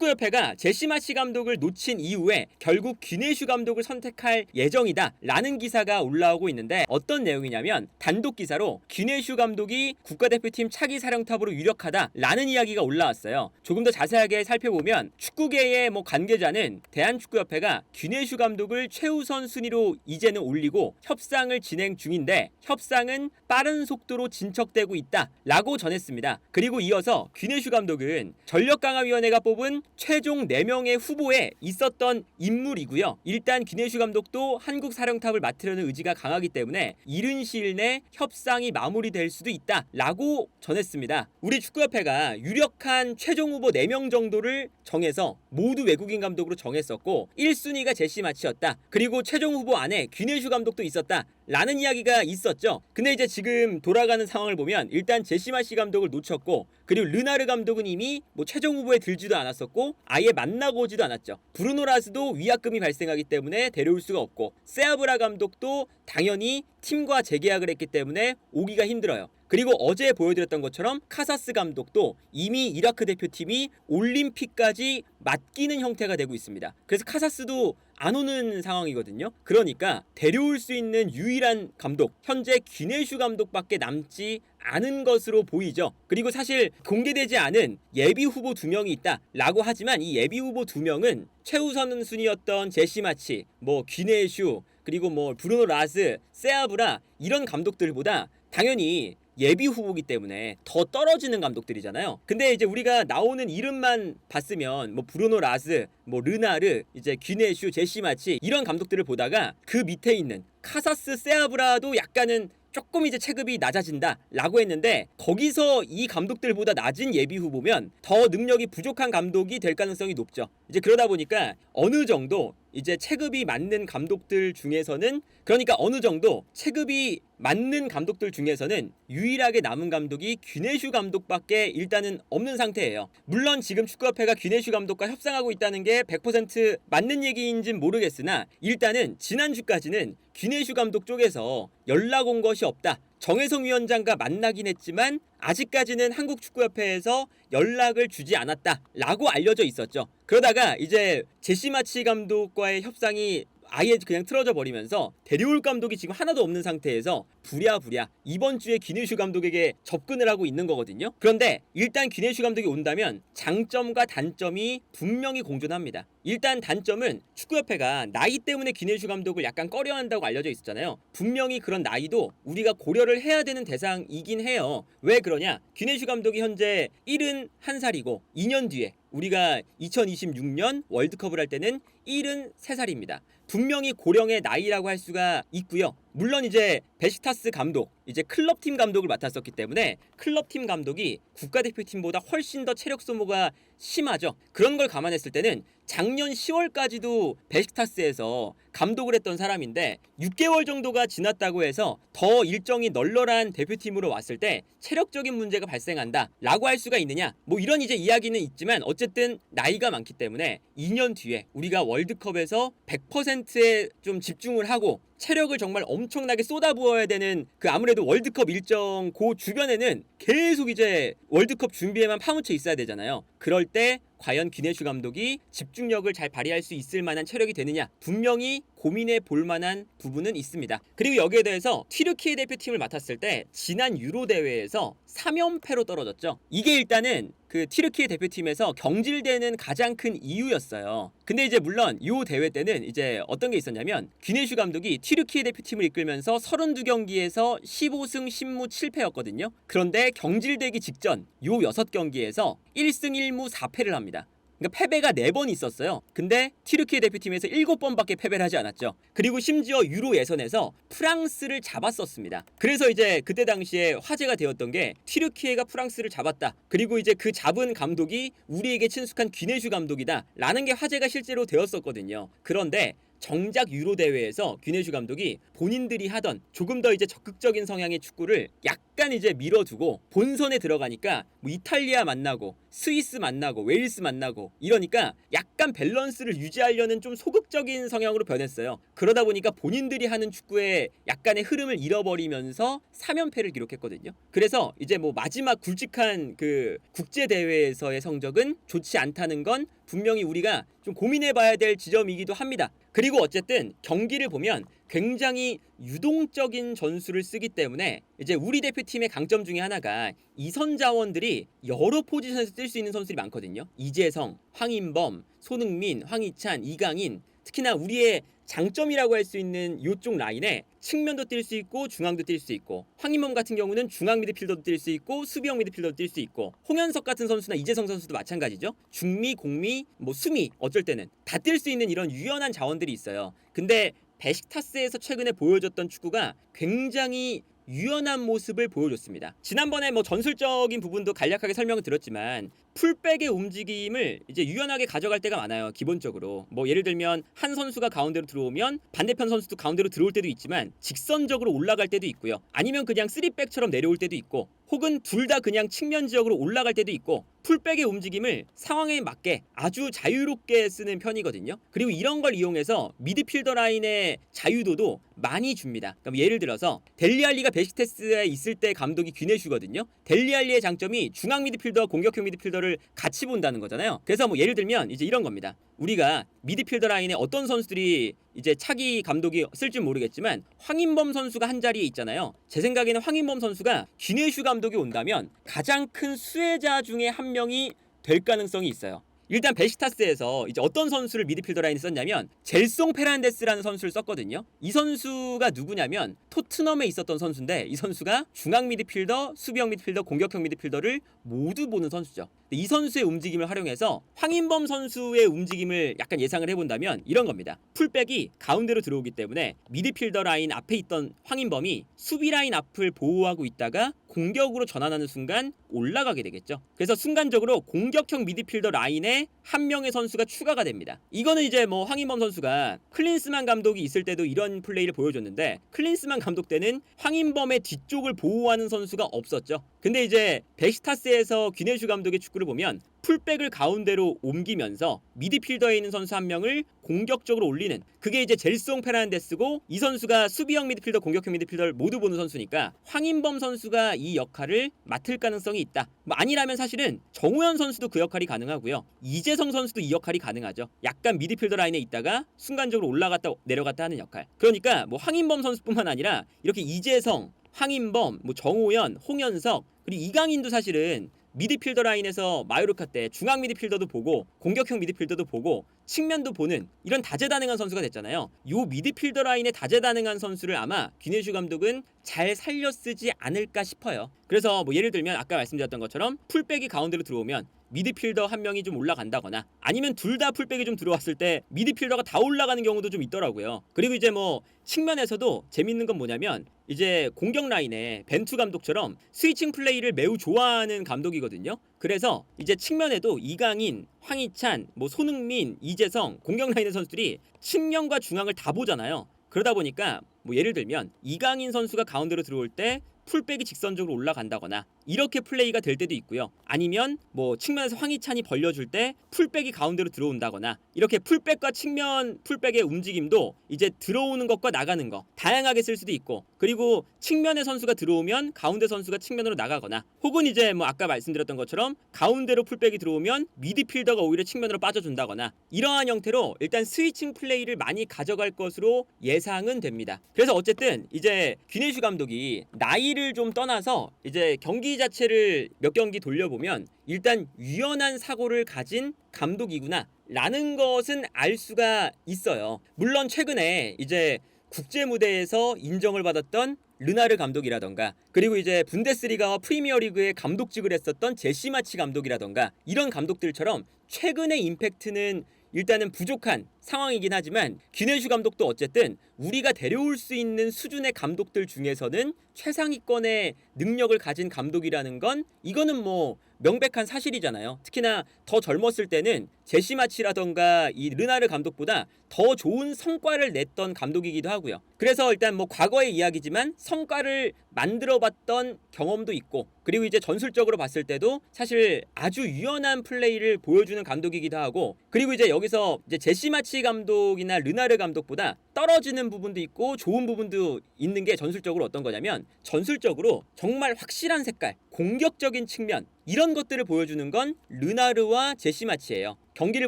축구협회가 제시마치 감독을 놓친 이후에 결국 귀네슈 감독을 선택할 예정이다 라는 기사가 올라오고 있는데, 어떤 내용이냐면 단독 기사로 귀네슈 감독이 국가대표팀 차기 사령탑으로 유력하다 라는 이야기가 올라왔어요. 조금 더 자세하게 살펴보면 축구계의 관계자는 대한축구협회가 귀네슈 감독을 최우선 순위로 이제는 올리고 협상을 진행 중인데, 협상은 빠른 속도로 진척되고 있다 라고 전했습니다. 그리고 이어서 귀네슈 감독은 전력강화위원회가 뽑은 최종 4명의 후보에 있었던 인물이고요. 일단 귀네슈 감독도 한국 사령탑을 맡으려는 의지가 강하기 때문에 이른 시일 내 협상이 마무리될 수도 있다 라고 전했습니다. 우리 축구협회가 유력한 최종 후보 4명 정도를 정해서 모두 외국인 감독으로 정했었고, 1순위가 제시마치였다. 그리고 최종 후보 안에 귀네슈 감독도 있었다 라는 이야기가 있었죠. 근데 이제 지금 돌아가는 상황을 보면 일단 제시마치 감독을 놓쳤고, 그리고 르나르 감독은 이미 최종 후보에 들지도 않았었고 아예 만나고 오지도 않았죠. 브루노 라스도 위약금이 발생하기 때문에 데려올 수가 없고, 세아브라 감독도 당연히 팀과 재계약을 했기 때문에 오기가 힘들어요. 그리고 어제 보여드렸던 것처럼 카사스 감독도 이미 이라크 대표팀이 올림픽까지 맡기는 형태가 되고 있습니다. 그래서 카사스도 안 오는 상황이거든요. 그러니까 데려올 수 있는 유일한 감독, 현재 귀네슈 감독밖에 남지 않은 것으로 보이죠. 그리고 사실 공개되지 않은 예비 후보 2명이 있다 라고 하지만, 이 예비 후보 2명은 최우선 순위였던 제시마치, 귀네슈, 그리고 브루노 라스, 세아브라 이런 감독들보다 당연히 예비 후보기 때문에 더 떨어지는 감독들이잖아요. 근데 이제 우리가 나오는 이름만 봤으면 브루노 라스, 르나르, 이제 귀네슈, 제시마치 이런 감독들을 보다가 그 밑에 있는 카사스, 세아브라도 약간은 조금 이제 체급이 낮아진다 라고 했는데, 거기서 이 감독들보다 낮은 예비 후보면 더 능력이 부족한 감독이 될 가능성이 높죠. 이제 그러다 보니까 어느 정도 이제 체급이 맞는 감독들 중에서는, 그러니까 어느 정도 체급이 맞는 감독들 중에서는 유일하게 남은 감독이 귀네슈 감독밖에 일단은 없는 상태예요. 물론 지금 축구협회가 귀네슈 감독과 협상하고 있다는 게 100% 맞는 얘기인지는 모르겠으나, 일단은 지난주까지는 귀네슈 감독 쪽에서 연락 온 것이 없다, 정혜성 위원장과 만나긴 했지만 아직까지는 한국축구협회에서 연락을 주지 않았다 라고 알려져 있었죠. 그러다가 이제 제시마치 감독과의 협상이 아예 그냥 틀어져 버리면서 데려올 감독이 지금 하나도 없는 상태에서 부랴부랴 이번 주에 귀네슈 감독에게 접근을 하고 있는 거거든요. 그런데 일단 귀네슈 감독이 온다면 장점과 단점이 분명히 공존합니다. 일단 단점은 축구협회가 나이 때문에 귀네슈 감독을 약간 꺼려한다고 알려져 있었잖아요. 분명히 그런 나이도 우리가 고려를 해야 되는 대상이긴 해요. 왜 그러냐? 귀네슈 감독이 현재 71살이고 2년 뒤에 우리가 2026년 월드컵을 할 때는 73살입니다. 분명히 고령의 나이라고 할 수가 있고요. 물론 이제 베시타스 감독, 이제 클럽팀 감독을 맡았었기 때문에 클럽팀 감독이 국가대표팀보다 훨씬 더 체력 소모가 심하죠. 그런 걸 감안했을 때는 작년 10월까지도 베시타스에서 감독을 했던 사람인데 6개월 정도가 지났다고 해서 더 일정이 널널한 대표팀으로 왔을 때 체력적인 문제가 발생한다 라고 할 수가 있느냐, 이런 이제 이야기는 있지만 어쨌든 나이가 많기 때문에 2년 뒤에 우리가 월드컵에서 100%에 좀 집중을 하고 체력을 정말 엄청나게 쏟아부어야 되는 그 아무래도 월드컵 일정 그 주변에는 계속 이제 월드컵 준비에만 파묻혀 있어야 되잖아요. 그럴 때 과연 귀네슈 감독이 집중력을 잘 발휘할 수 있을 만한 체력이 되느냐, 분명히 고민해 볼 만한 부분은 있습니다. 그리고 여기에 대해서 튀르키예 대표팀을 맡았을 때 지난 유로 대회에서 3연패로 떨어졌죠. 이게 일단은 그 튀르키예 대표팀에서 경질되는 가장 큰 이유였어요. 근데 이제 물론 이 대회 때는 이제 어떤 게 있었냐면, 귀네슈 감독이 튀르키예 대표팀을 이끌면서 32경기에서 15승 10무 7패였거든요. 그런데 경질되기 직전 요 6경기에서 1승 1무 4패를 합니다. 그러니까 패배가 4번 있었어요. 근데 튀르키예 대표팀에서 7번밖에 패배를 하지 않았죠. 그리고 심지어 유로 예선에서 프랑스를 잡았었습니다. 그래서 이제 그때 당시에 화제가 되었던 게 튀르키예가 프랑스를 잡았다, 그리고 이제 그 잡은 감독이 우리에게 친숙한 귀네슈 감독이다 라는 게 화제가 실제로 되었었거든요. 그런데 정작 유로 대회에서 귀네슈 감독이 본인들이 하던 조금 더 이제 적극적인 성향의 축구를 약간 이제 밀어두고 본선에 들어가니까 뭐 이탈리아 만나고 스위스 만나고 웨일스 만나고 이러니까 약간 밸런스를 유지하려는 좀 소극적인 성향으로 변했어요. 그러다 보니까 본인들이 하는 축구의 약간의 흐름을 잃어버리면서 3연패를 기록했거든요. 그래서 이제 뭐 마지막 굵직한 그 국제 대회에서의 성적은 좋지 않다는 건 분명히 우리가 좀 고민해봐야 될 지점이기도 합니다. 그리고 어쨌든 경기를 보면 굉장히 유동적인 전술을 쓰기 때문에 이제 우리 대표팀의 강점 중에 하나가 이선 자원들이 여러 포지션에서 뛸 수 있는 선수들이 많거든요. 이재성, 황인범, 손흥민, 황희찬, 이강인, 특히나 우리의 장점이라고 할 수 있는 이쪽 라인에 측면도 뛸 수 있고 중앙도 뛸 수 있고, 황인범 같은 경우는 중앙 미드필더도 뛸 수 있고 수비형 미드필더도 뛸 수 있고, 홍현석 같은 선수나 이재성 선수도 마찬가지죠. 중미, 공미, 뭐 수미 어쩔 때는 다 뛸 수 있는 이런 유연한 자원들이 있어요. 근데 베식타스에서 최근에 보여줬던 축구가 굉장히 유연한 모습을 보여줬습니다. 지난번에 뭐 전술적인 부분도 간략하게 설명을 드렸지만 풀백의 움직임을 이제 유연하게 가져갈 때가 많아요. 기본적으로 뭐 예를 들면 한 선수가 가운데로 들어오면 반대편 선수도 가운데로 들어올 때도 있지만 직선적으로 올라갈 때도 있고요. 아니면 그냥 3백처럼 내려올 때도 있고, 혹은 둘 다 그냥 측면 지역으로 올라갈 때도 있고, 풀백의 움직임을 상황에 맞게 아주 자유롭게 쓰는 편이거든요. 그리고 이런 걸 이용해서 미드필더 라인의 자유도도 많이 줍니다. 그럼 예를 들어서 델리알리가 베시테스에 있을 때 감독이 귀네슈거든요. 델리알리의 장점이 중앙 미드필더와 공격형 미드필더를 같이 본다는 거잖아요. 그래서 뭐 예를 들면 이제 이런 겁니다. 우리가 미드필더 라인에 어떤 선수들이 이제 차기 감독이 쓸지 모르겠지만 황인범 선수가 한 자리에 있잖아요. 제 생각에는 황인범 선수가 귀네슈 감독이 온다면 가장 큰 수혜자 중에 한 명이 될 가능성이 있어요. 일단 베시타스에서 이제 어떤 선수를 미드필더 라인에 썼냐면 젤송 페란데스라는 선수를 썼거든요. 이 선수가 누구냐면 토트넘에 있었던 선수인데, 이 선수가 중앙 미드필더, 수비형 미드필더, 공격형 미드필더를 모두 보는 선수죠. 이 선수의 움직임을 활용해서 황인범 선수의 움직임을 약간 예상을 해본다면 이런 겁니다. 풀백이 가운데로 들어오기 때문에 미드필더 라인 앞에 있던 황인범이 수비 라인 앞을 보호하고 있다가 공격으로 전환하는 순간 올라가게 되겠죠. 그래서 순간적으로 공격형 미드필더 라인에 한 명의 선수가 추가가 됩니다. 이거는 이제 뭐 황인범 선수가 클린스만 감독이 있을 때도 이런 플레이를 보여줬는데, 클린스만 감독 때는 황인범의 뒤쪽을 보호하는 선수가 없었죠. 근데 이제 베시타스에서 귀네슈 감독의 축구를 보면 풀백을 가운데로 옮기면서 미드필더에 있는 선수 한 명을 공격적으로 올리는, 그게 이제 젤송 페란데스고, 이 선수가 수비형 미드필더, 공격형 미드필더를 모두 보는 선수니까 황인범 선수가 이 역할을 맡을 가능성이 있다. 뭐 아니라면 사실은 정우현 선수도 그 역할이 가능하고요. 이재성 선수도 이 역할이 가능하죠. 약간 미드필더 라인에 있다가 순간적으로 올라갔다 내려갔다 하는 역할. 그러니까 뭐 황인범 선수뿐만 아니라 이렇게 이재성, 황인범, 뭐 정우현, 홍현석, 그리고 이강인도 사실은 미드필더 라인에서 마요르카 때 중앙 미드필더도 보고 공격형 미드필더도 보고 측면도 보는 이런 다재다능한 선수가 됐잖아요. 요 미드필더 라인의 다재다능한 선수를 아마 귀네슈 감독은 잘 살려 쓰지 않을까 싶어요. 그래서 뭐 예를 들면 아까 말씀드렸던 것처럼 풀백이 가운데로 들어오면 미드필더 한 명이 좀 올라간다거나, 아니면 둘 다 풀백이 좀 들어왔을 때 미드필더가 다 올라가는 경우도 좀 있더라고요. 그리고 이제 뭐 측면에서도 재밌는 건 뭐냐면 이제 공격 라인에 벤투 감독처럼 스위칭 플레이를 매우 좋아하는 감독이거든요. 그래서 이제 측면에도 이강인, 황희찬, 뭐 손흥민, 이재성 공격 라인의 선수들이 측면과 중앙을 다 보잖아요. 그러다 보니까 뭐 예를 들면 이강인 선수가 가운데로 들어올 때 풀백이 직선적으로 올라간다거나 이렇게 플레이가 될 때도 있고요. 아니면 뭐 측면에서 황희찬이 벌려줄 때 풀백이 가운데로 들어온다거나, 이렇게 풀백과 측면 풀백의 움직임도 이제 들어오는 것과 나가는 거 다양하게 쓸 수도 있고, 그리고 측면에 선수가 들어오면 가운데 선수가 측면으로 나가거나, 혹은 이제 뭐 아까 말씀드렸던 것처럼 가운데로 풀백이 들어오면 미드필더가 오히려 측면으로 빠져준다거나, 이러한 형태로 일단 스위칭 플레이를 많이 가져갈 것으로 예상은 됩니다. 그래서 어쨌든 이제 귀네슈 감독이 나이를 좀 떠나서 이제 경기 자체를 몇 경기 돌려보면 일단 유연한 사고를 가진 감독이구나 라는 것은 알 수가 있어요. 물론 최근에 이제 국제 무대에서 인정을 받았던 르나르 감독이라던가, 그리고 이제 분데스리가와 프리미어리그의 감독직을 했었던 제시 마치 감독이라던가, 이런 감독들처럼 최근의 임팩트는 일단은 부족한 상황이긴 하지만 귀내슈 감독도 어쨌든 우리가 데려올 수 있는 수준의 감독들 중에서는 최상위권의 능력을 가진 감독이라는 건 이거는 뭐 명백한 사실이잖아요. 특히나 더 젊었을 때는 제시마치라던가 이 르나르 감독보다 더 좋은 성과를 냈던 감독이기도 하고요. 그래서 일단 뭐 과거의 이야기지만 성과를 만들어봤던 경험도 있고, 그리고 이제 전술적으로 봤을 때도 사실 아주 유연한 플레이를 보여주는 감독이기도 하고, 그리고 이제 여기서 이제 제시마치 감독이나 르나르 감독보다 떨어지는 부분도 있고 좋은 부분도 있는 게 전술적으로 어떤 거냐면, 전술적으로 정말 확실한 색깔, 공격적인 측면, 이런 것들을 보여주는 건 르나르와 제시마치예요. 경기를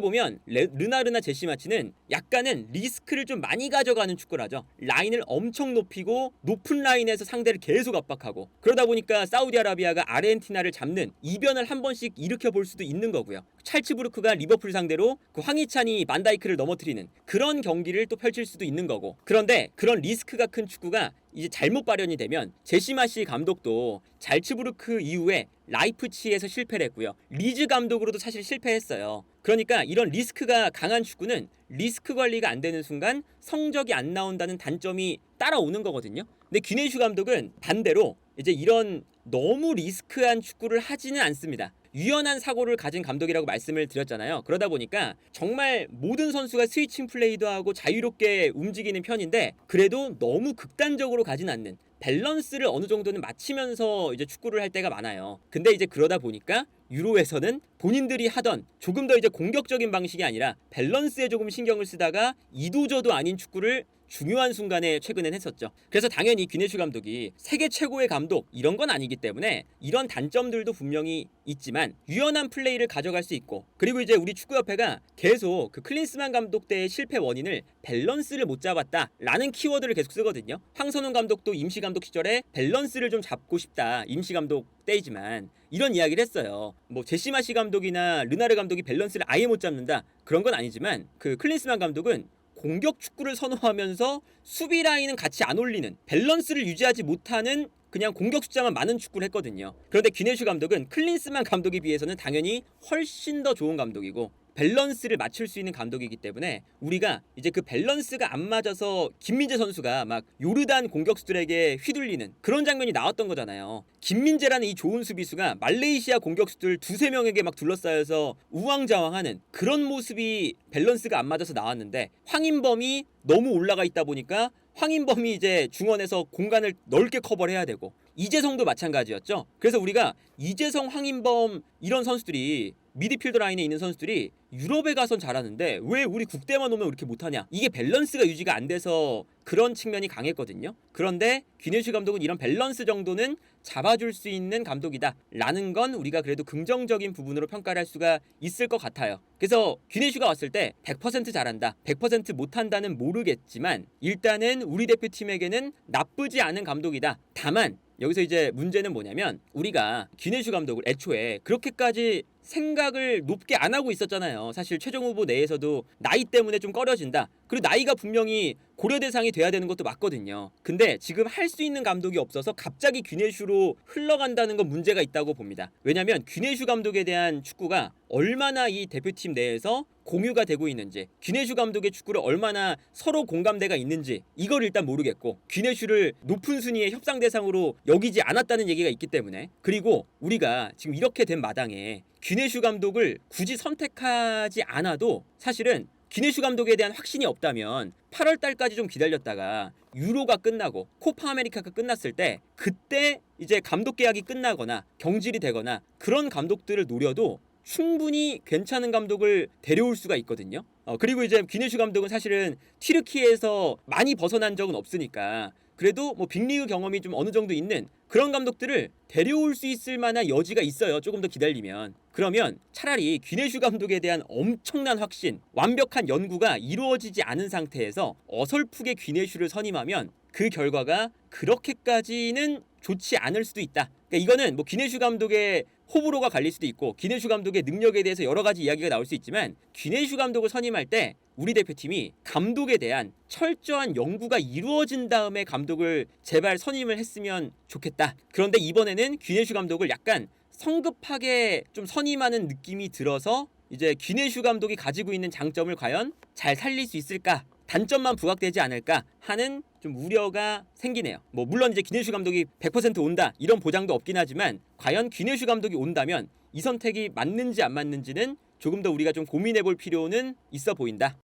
보면 르나르나 제시마치는 약간은 리스크를 좀 많이 가져가는 축구를 하죠. 라인을 엄청 높이고 높은 라인에서 상대를 계속 압박하고, 그러다 보니까 사우디아라비아가 아르헨티나를 잡는 이변을 한 번씩 일으켜 볼 수도 있는 거고요. 찰츠부르크가 리버풀 상대로 그 황희찬이 반다이크를 넘어뜨리는 그런 경기를 또 펼칠 수도 있는 거고. 그런데 그런 리스크가 큰 축구가 이제 잘못 발현이 되면, 제시마시 감독도 잘츠부르크 이후에 라이프치히에서 실패를 했고요. 리즈 감독으로도 사실 실패했어요. 그러니까 이런 리스크가 강한 축구는 리스크 관리가 안 되는 순간 성적이 안 나온다는 단점이 따라오는 거거든요. 근데 귀네슈 감독은 반대로 이제 이런 너무 리스크한 축구를 하지는 않습니다. 유연한 사고를 가진 감독이라고 말씀을 드렸잖아요. 그러다 보니까 정말 모든 선수가 스위칭 플레이도 하고 자유롭게 움직이는 편인데, 그래도 너무 극단적으로 가진 않는, 밸런스를 어느 정도는 맞추면서 이제 축구를 할 때가 많아요. 근데 이제 그러다 보니까 유로에서는 본인들이 하던 조금 더 이제 공격적인 방식이 아니라 밸런스에 조금 신경을 쓰다가 이도저도 아닌 축구를 중요한 순간에 최근엔 했었죠. 그래서 당연히 귀네슈 감독이 세계 최고의 감독 이런 건 아니기 때문에 이런 단점들도 분명히 있지만 유연한 플레이를 가져갈 수 있고, 그리고 이제 우리 축구협회가 계속 그 클린스만 감독 때의 실패 원인을 밸런스를 못 잡았다라는 키워드를 계속 쓰거든요. 황선홍 감독도 임시 감독 시절에 밸런스를 좀 잡고 싶다, 임시 감독 때이지만 이런 이야기를 했어요. 뭐 제시마시 감독이나 르나르 감독이 밸런스를 아예 못 잡는다, 그런 건 아니지만 그 클린스만 감독은 공격 축구를 선호하면서 수비 라인은 같이 안 올리는, 밸런스를 유지하지 못하는 그냥 공격 숫자만 많은 축구를 했거든요. 그런데 귀네슈 감독은 클린스만 감독에 비해서는 당연히 훨씬 더 좋은 감독이고 밸런스를 맞출 수 있는 감독이기 때문에 우리가 이제 그 밸런스가 안 맞아서 김민재 선수가 막 요르단 공격수들에게 휘둘리는 그런 장면이 나왔던 거잖아요. 김민재라는 이 좋은 수비수가 말레이시아 공격수들 두세 명에게 막 둘러싸여서 우왕좌왕하는 그런 모습이 밸런스가 안 맞아서 나왔는데, 황인범이 너무 올라가 있다 보니까 황인범이 이제 중원에서 공간을 넓게 커버를 해야 되고, 이재성도 마찬가지였죠. 그래서 우리가 이재성, 황인범 이런 선수들이, 미드필더 라인에 있는 선수들이 유럽에 가선 잘하는데 왜 우리 국대만 오면 이렇게 못하냐, 이게 밸런스가 유지가 안 돼서 그런 측면이 강했거든요. 그런데 귀네슈 감독은 이런 밸런스 정도는 잡아줄 수 있는 감독이다 라는 건 우리가 그래도 긍정적인 부분으로 평가를 할 수가 있을 것 같아요. 그래서 귀네슈가 왔을 때 100% 잘한다, 100% 못한다는 모르겠지만 일단은 우리 대표팀에게는 나쁘지 않은 감독이다. 다만 여기서 이제 문제는 뭐냐면, 우리가 귀네슈 감독을 애초에 그렇게까지 생각을 높게 안 하고 있었잖아요. 사실 최종 후보 내에서도 나이 때문에 좀 꺼려진다, 그리고 나이가 분명히 고려 대상이 돼야 되는 것도 맞거든요. 근데 지금 할 수 있는 감독이 없어서 갑자기 귀네슈로 흘러간다는 건 문제가 있다고 봅니다. 왜냐면 귀네슈 감독에 대한 축구가 얼마나 이 대표팀 내에서 공유가 되고 있는지, 귀네슈 감독의 축구를 얼마나 서로 공감대가 있는지 이걸 일단 모르겠고, 귀네슈를 높은 순위의 협상 대상으로 여기지 않았다는 얘기가 있기 때문에, 그리고 우리가 지금 이렇게 된 마당에 귀네슈 감독을 굳이 선택하지 않아도 사실은 귀네슈 감독에 대한 확신이 없다면 8월 달까지 좀 기다렸다가 유로가 끝나고 코파 아메리카가 끝났을 때, 그때 이제 감독 계약이 끝나거나 경질이 되거나 그런 감독들을 노려도 충분히 괜찮은 감독을 데려올 수가 있거든요. 그리고 이제 귀네슈 감독은 사실은 튀르키예에서 많이 벗어난 적은 없으니까 그래도 뭐 빅리그 경험이 좀 어느 정도 있는 그런 감독들을 데려올 수 있을 만한 여지가 있어요. 조금 더 기다리면. 그러면 차라리 귀네슈 감독에 대한 엄청난 확신, 완벽한 연구가 이루어지지 않은 상태에서 어설프게 귀네슈를 선임하면 그 결과가 그렇게까지는 좋지 않을 수도 있다. 그러니까 이거는 뭐 귀네슈 감독의 호불호가 갈릴 수도 있고 귀네슈 감독의 능력에 대해서 여러 가지 이야기가 나올 수 있지만, 귀네슈 감독을 선임할 때 우리 대표팀이 감독에 대한 철저한 연구가 이루어진 다음에 감독을 제발 선임을 했으면 좋겠다. 그런데 이번에는 귀네슈 감독을 약간 성급하게 좀 선임하는 느낌이 들어서 이제 귀내슈 감독이 가지고 있는 장점을 과연 잘 살릴 수 있을까? 단점만 부각되지 않을까 하는 좀 우려가 생기네요. 뭐 물론 이제 귀내슈 감독이 100% 온다 이런 보장도 없긴 하지만 과연 귀내슈 감독이 온다면 이 선택이 맞는지 안 맞는지는 조금 더 우리가 좀 고민해 볼 필요는 있어 보인다.